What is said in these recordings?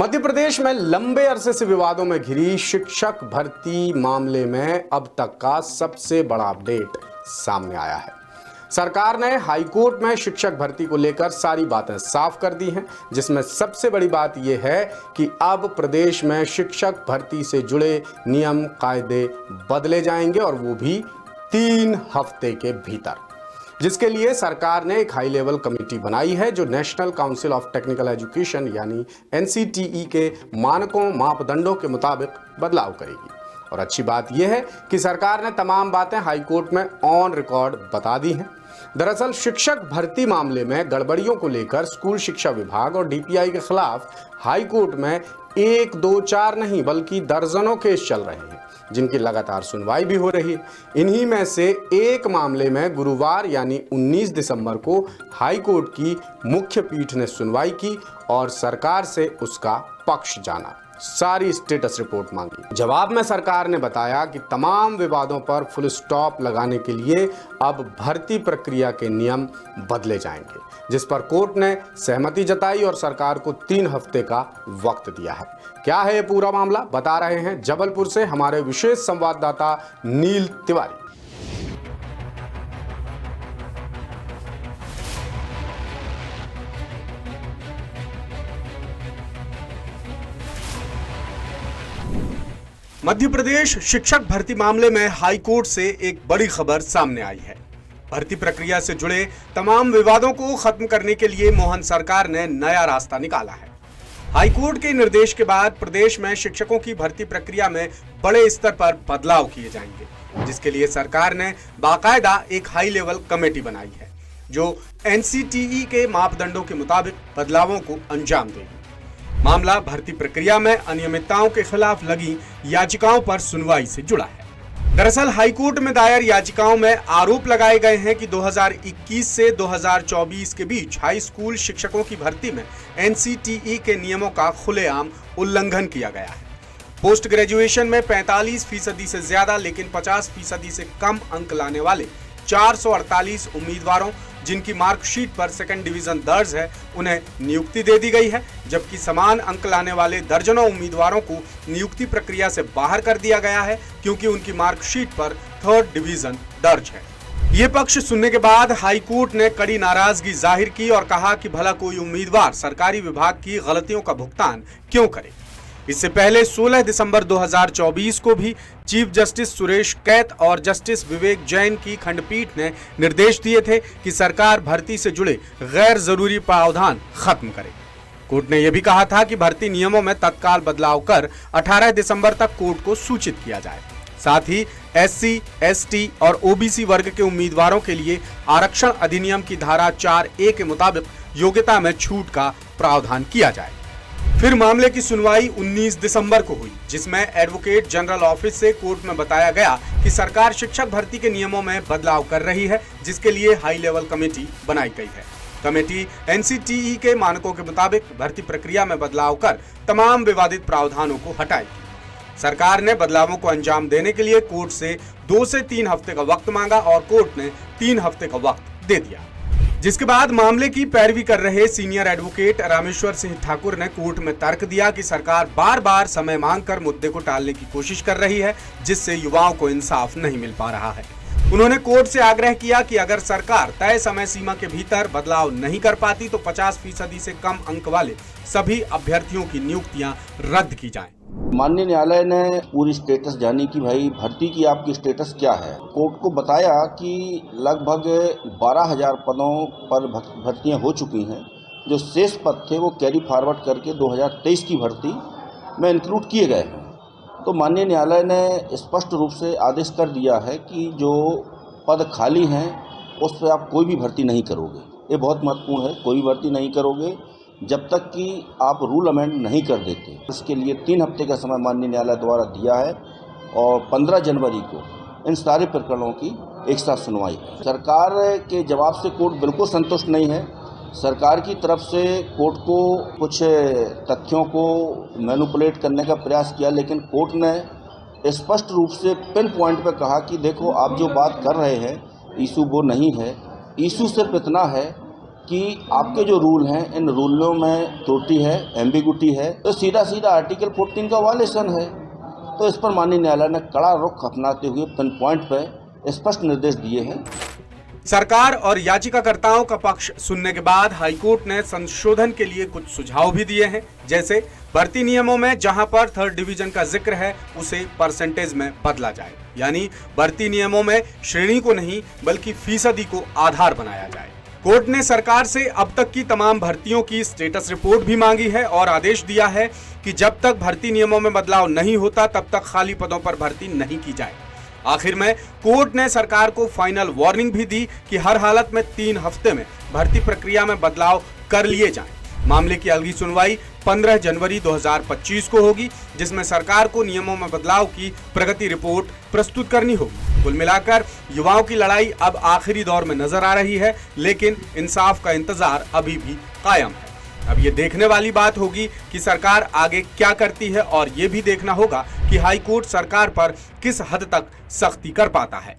मध्य प्रदेश में लंबे अरसे से विवादों में घिरी शिक्षक भर्ती मामले में अब तक का सबसे बड़ा अपडेट सामने आया है। सरकार ने हाईकोर्ट में शिक्षक भर्ती को लेकर सारी बातें साफ कर दी हैं, जिसमें सबसे बड़ी बात यह है कि अब प्रदेश में शिक्षक भर्ती से जुड़े नियम कायदे बदले जाएंगे और वो भी 3 हफ्ते के भीतर, जिसके लिए सरकार ने एक हाई लेवल कमेटी बनाई है जो national council of technical education यानी NCTE के मानकों मापदंडों के मुताबिक बदलाव करेगी। और अच्छी बात यह है कि सरकार ने तमाम बातें हाईकोर्ट में ऑन रिकॉर्ड बता दी हैं। दरअसल शिक्षक भर्ती मामले में गड़बड़ियों को लेकर स्कूल शिक्षा विभाग और DPI के खिलाफ हाईकोर्ट में 1, 2, 4 नहीं बल्कि दर्जनों केस चल रहे हैं, जिनकी लगातार सुनवाई भी हो रही है। इन्हीं में से एक मामले में गुरुवार यानी 19 दिसंबर को हाईकोर्ट की मुख्य पीठ ने सुनवाई की और सरकार से उसका पक्ष जाना, सारी स्टेटस रिपोर्ट मांगी। जवाब में सरकार ने बताया कि तमाम विवादों पर फुल स्टॉप लगाने के लिए अब भर्ती प्रक्रिया के नियम बदले जाएंगे, जिस पर कोर्ट ने सहमति जताई और सरकार को 3 हफ्ते का वक्त दिया है। क्या है ये पूरा मामला, बता रहे हैं जबलपुर से हमारे विशेष संवाददाता नील तिवारी। मध्य प्रदेश शिक्षक भर्ती मामले में हाईकोर्ट से एक बड़ी खबर सामने आई है। भर्ती प्रक्रिया से जुड़े तमाम विवादों को खत्म करने के लिए मोहन सरकार ने नया रास्ता निकाला है। हाईकोर्ट के निर्देश के बाद प्रदेश में शिक्षकों की भर्ती प्रक्रिया में बड़े स्तर पर बदलाव किए जाएंगे, जिसके लिए सरकार ने बाकायदा एक हाई लेवल कमेटी बनाई है जो NCTE के मापदंडों के मुताबिक बदलावों को अंजाम देगी। मामला भर्ती प्रक्रिया में अनियमितताओं के खिलाफ लगी याचिकाओं पर सुनवाई से जुड़ा है। दरअसल हाईकोर्ट में दायर याचिकाओं में आरोप लगाए गए हैं कि 2021 से 2024 के बीच हाई स्कूल शिक्षकों की भर्ती में NCTE के नियमों का खुलेआम उल्लंघन किया गया है। पोस्ट ग्रेजुएशन में 45% से ज्यादा लेकिन 50% से कम अंक लाने वाले 448 उम्मीदवारों जिनकी मार्कशीट पर सेकंड डिवीजन दर्ज है, उन्हें नियुक्ति दे दी गई है, जबकि समान अंक लाने वाले दर्जनों उम्मीदवारों को नियुक्ति प्रक्रिया से बाहर कर दिया गया है क्योंकि उनकी मार्कशीट पर 3rd डिवीजन दर्ज है। ये पक्ष सुनने के बाद हाईकोर्ट ने कड़ी नाराजगी जाहिर की और कहा कि भला कोई उम्मीदवार सरकारी विभाग की गलतियों का भुगतान क्यों करे। इससे पहले 16 दिसंबर 2024 को भी चीफ जस्टिस सुरेश कैत और जस्टिस विवेक जैन की खंडपीठ ने निर्देश दिए थे कि सरकार भर्ती से जुड़े गैर जरूरी प्रावधान खत्म करे। कोर्ट ने यह भी कहा था कि भर्ती नियमों में तत्काल बदलाव कर 18 दिसंबर तक कोर्ट को सूचित किया जाए। साथ ही SC, ST और OBC वर्ग के उम्मीदवारों के लिए आरक्षण अधिनियम की धारा 4A के मुताबिक योग्यता में छूट का प्रावधान किया जाए। फिर मामले की सुनवाई 19 दिसंबर को हुई, जिसमें एडवोकेट जनरल ऑफिस से कोर्ट में बताया गया कि सरकार शिक्षक भर्ती के नियमों में बदलाव कर रही है, जिसके लिए हाई लेवल कमेटी बनाई गई है। कमेटी NCTE के मानकों के मुताबिक भर्ती प्रक्रिया में बदलाव कर तमाम विवादित प्रावधानों को हटाएगी। सरकार ने बदलावों को अंजाम देने के लिए कोर्ट से 2 से 3 हफ्ते का वक्त मांगा और कोर्ट ने 3 हफ्ते का वक्त दे दिया, जिसके बाद मामले की पैरवी कर रहे सीनियर एडवोकेट रामेश्वर सिंह ठाकुर ने कोर्ट में तर्क दिया कि सरकार बार बार समय मांगकर मुद्दे को टालने की कोशिश कर रही है, जिससे युवाओं को इंसाफ नहीं मिल पा रहा है। उन्होंने कोर्ट से आग्रह किया कि अगर सरकार तय समय सीमा के भीतर बदलाव नहीं कर पाती तो 50% से कम अंक वाले सभी अभ्यर्थियों की नियुक्तियां रद्द की जाएं। माननीय न्यायालय ने पूरी स्टेटस जानी कि भाई भर्ती की आपकी स्टेटस क्या है। कोर्ट को बताया कि लगभग 12,000 पदों पर भर्तियां हो चुकी हैं। जो शेष पद थे वो कैरी फॉरवर्ड करके 2023 की भर्ती में इंक्लूड किए गए हैं। तो माननीय न्यायालय ने स्पष्ट रूप से आदेश कर दिया है कि जो पद खाली हैं उस पर आप कोई भी भर्ती नहीं करोगे। ये बहुत महत्वपूर्ण है, कोई भर्ती नहीं करोगे जब तक कि आप रूल अमेंड नहीं कर देते। इसके लिए 3 हफ्ते का समय माननीय न्यायालय द्वारा दिया है और 15 जनवरी को इन सारे प्रकरणों की एक साथ सुनवाई है। सरकार के जवाब से कोर्ट बिल्कुल संतुष्ट नहीं है। सरकार की तरफ से कोर्ट को कुछ तथ्यों को मैनिपुलेट करने का प्रयास किया, लेकिन कोर्ट ने स्पष्ट रूप से पिन पॉइंट पर कहा कि देखो आप जो बात कर रहे हैं इशू वो नहीं है। इशू सिर्फ इतना है कि आपके जो रूल हैं इन रूलों में त्रुटि है, एम्बिगुटी है, तो सीधा सीधा आर्टिकल 14 का वायलेशन है। तो इस पर माननीय न्यायालय ने कड़ा रुख अपनाते हुए पिन पॉइंट पर स्पष्ट निर्देश दिए हैं। सरकार और याचिकाकर्ताओं का पक्ष सुनने के बाद हाईकोर्ट ने संशोधन के लिए कुछ सुझाव भी दिए हैं, जैसे भर्ती नियमों में जहां पर 3rd डिवीजन का जिक्र है उसे परसेंटेज में बदला जाए, यानी भर्ती नियमों में श्रेणी को नहीं बल्कि फीसदी को आधार बनाया जाए। कोर्ट ने सरकार से अब तक की तमाम भर्तियों की स्टेटस रिपोर्ट भी मांगी है और आदेश दिया है कि जब तक भर्ती नियमों में बदलाव नहीं होता तब तक खाली पदों पर भर्ती नहीं की जाए। आखिर में कोर्ट ने सरकार को फाइनल वार्निंग भी दी कि हर हालत में 3 हफ्ते में भर्ती प्रक्रिया में बदलाव कर लिए जाएं। मामले की अगली सुनवाई 15 जनवरी 2025 को होगी, जिसमें सरकार को नियमों में बदलाव की प्रगति रिपोर्ट प्रस्तुत करनी होगी। कुल मिलाकर युवाओं की लड़ाई अब आखिरी दौर में नजर आ रही है, लेकिन इंसाफ का इंतजार अभी भी कायम है। अब ये देखने वाली बात होगी कि सरकार आगे क्या करती है और ये भी देखना होगा कि हाई कोर्ट सरकार पर किस हद तक सख्ती कर पाता है।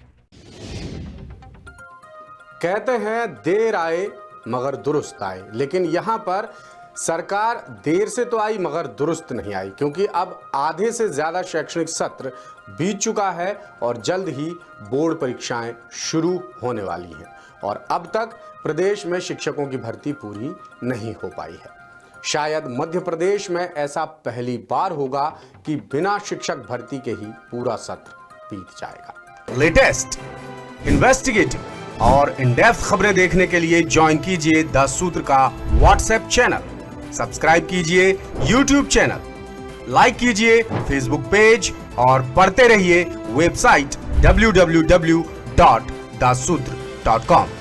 कहते हैं देर आए मगर दुरुस्त आए, लेकिन यहां पर सरकार देर से तो आई मगर दुरुस्त नहीं आई, क्योंकि अब आधे से ज्यादा शैक्षणिक सत्र बीत चुका है और जल्द ही बोर्ड परीक्षाएं शुरू होने वाली हैं और अब तक प्रदेश में शिक्षकों की भर्ती पूरी नहीं हो पाई है। शायद मध्य प्रदेश में ऐसा पहली बार होगा कि बिना शिक्षक भर्ती के ही पूरा सत्र बीत जाएगा। लेटेस्ट, इन्वेस्टिगेटिव और इन डेप्थ खबरें देखने के लिए ज्वाइन कीजिए द सूत्र का व्हाट्सएप चैनल, सब्सक्राइब कीजिए यूट्यूब चैनल, लाइक कीजिए फेसबुक पेज और पढ़ते रहिए वेबसाइट www.dasudr.com।